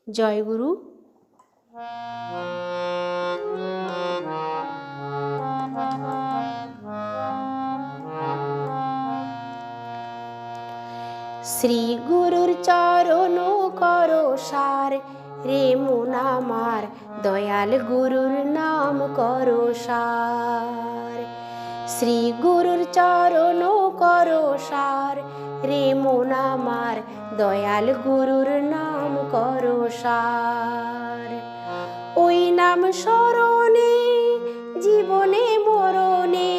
জয় গুরু। শ্রী গুরুর চরণ করো সার, রে মন আমার দয়াল গুরুর নাম করো সার। শ্রী গুরুর চরণ করো সার, রে মন আমার দয়াল গুরুর নাম করো সার। ওই নাম স্মরণে জীবনে মরণে,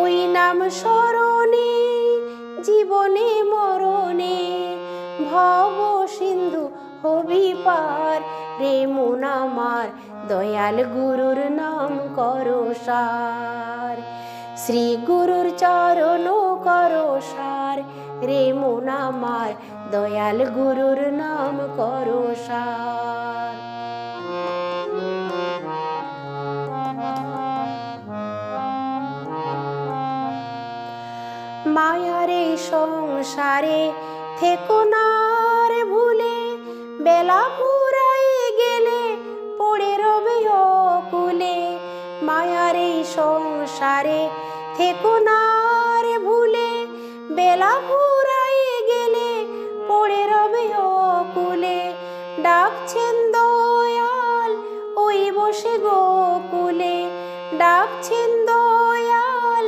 ওই নাম স্মরণে জীবনে মরণে, ভব সিন্ধু হবি পার, রে মন আমার দয়াল গুরুর নাম করো সার। শ্রী গুরুর চরণ করো সার, রে মন আমার দয়াল গুরুর নাম করো সার। মায়ার এই সংসারে থেকো না রে ভুলে, বেলা ফুরাই গেলে পড়ে রবে অকুলে। মায়ার এই সংসারে থেকো না রে ভুলে, বেলা ফুরাই গেলে পড়ে রবে অকুলে। ডাকছেন দয়াল ওই বসে গোকুলে, ডাকছেন দয়াল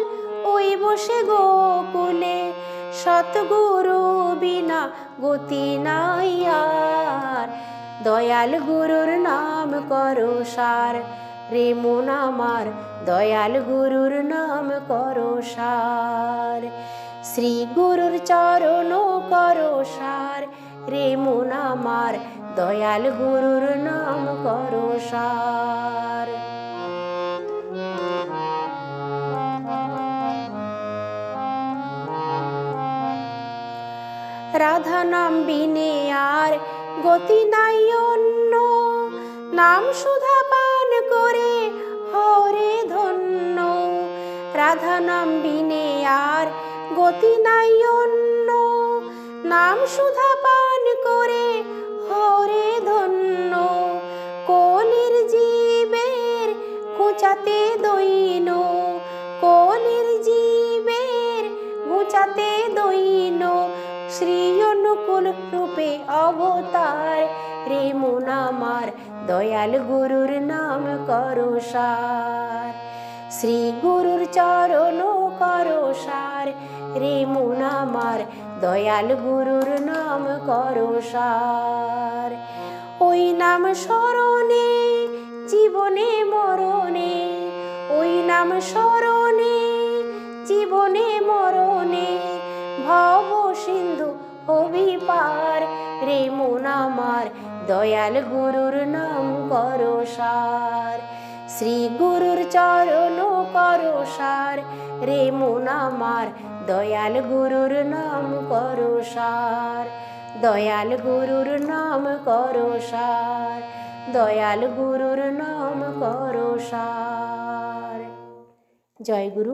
ওই বসে গোকুলে। সতগুরু বিনা গতি নাই আর, দয়াল গুরুর নাম করো সার, রে মন আমার দয়াল গুরুর নাম করো সার। শ্রী গুরুর চরণ করো সার, রে মন আমার দয়াল গুরুর নাম করো সার। রাধা নাম বিনে আর গতি নাই অন্য, নাম সুধা পান করে হরে ধন্য। রাধা নাম বিনে আর গতি নাই অন্য, নাম সুধা পান করে হরে ধন্য। কলির জীবের ঘুচাতে দৈন, কলির জীবের ঘুচাতে দৈন। শ্রী অনুকূল রূপে অবতার, রে মন আমার দয়াল গুরুর নাম করো সার। শ্রী গুরুর চরণ করো সার, রে মন আমার দয়াল গুরুর নাম করো সার। ওই নাম স্মরণে জীবনে মরণে, ওই নাম স্মরণে জীবনে মরণে, ভব সিন্ধু হবি পার, রে মন আমার দয়াল গুরুর নাম করো সার। শ্রী গুরুর চরণ করো সার, রে মন আমার দয়াল গুরুর নাম করো সার। দয়াল গুরুর নাম করো সার, দয়াল গুরুর নাম করো সার। জয় গুরু।